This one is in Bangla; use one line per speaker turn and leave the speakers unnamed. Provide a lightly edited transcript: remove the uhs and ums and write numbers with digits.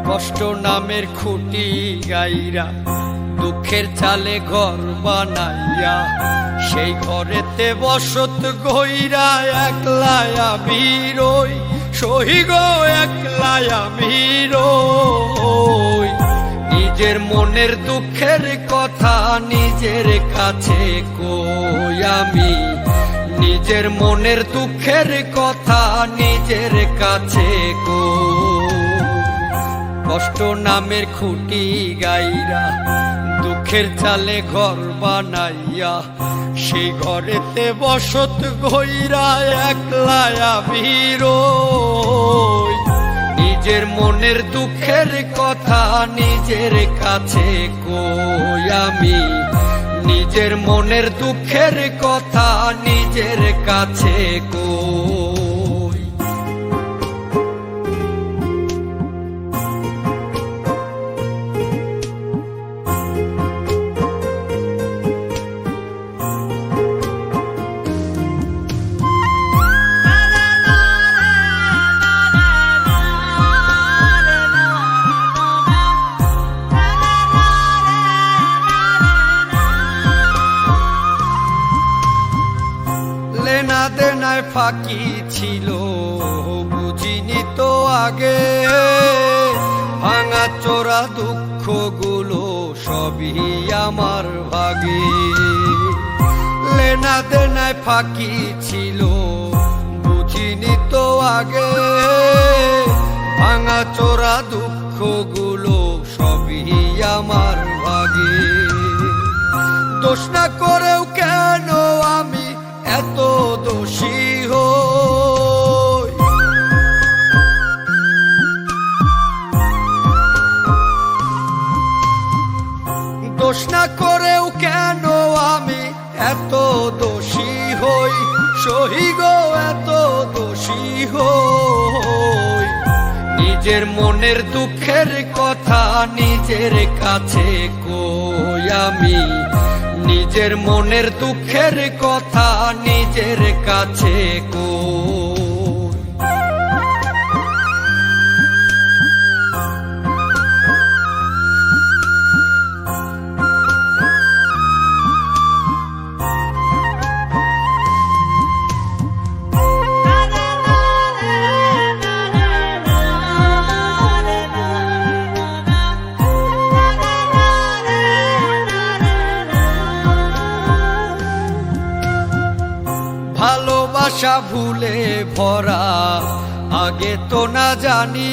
কষ্ট নামের খুঁটি গাইরা দুঃখের চালে ঘর বানাইয়া সেই ঘরেতে বসত গইরা একলাই আমি রই সহি গো একলাই আমি রই নিজের মনের দুঃখের কথা নিজের কাছে কই আমি নিজের মনের দুঃখের কথা নিজের কাছে কই কষ্ট নামের খুঁটি গাইরা দুঃখের চালে ঘর বানাইয়া সেই ঘরেতে বসত গইরা একলাই আমি রই নিজের মনের দুঃখের কথা নিজের কাছে কই আমি নিজের মনের দুঃখের কথা নিজের কাছে কই লেনা দেনায় ফাঁকি ছিল বুঝিনি তো আগে ভাঙা চোরা দুঃখ গুলো সবই আমার ভাগে লেনা দেনায় ফাঁকি ছিল বুঝিনি তো আগে ভাঙা চোরা দুঃখ গুলো সবই আমার ভাগে দোষ না করেও কেন আমি এত দোষী হই দোষ না করেও কেন আমি এত দোষী হই সহি গো এত দোষী হই নিজের মনের দুঃখের কথা নিজের কাছে কই আমি নিজের মনের দুঃখের কথা নিজের কাছে কই ভালোবাসা ভুলে ভরা আগে তো না জানি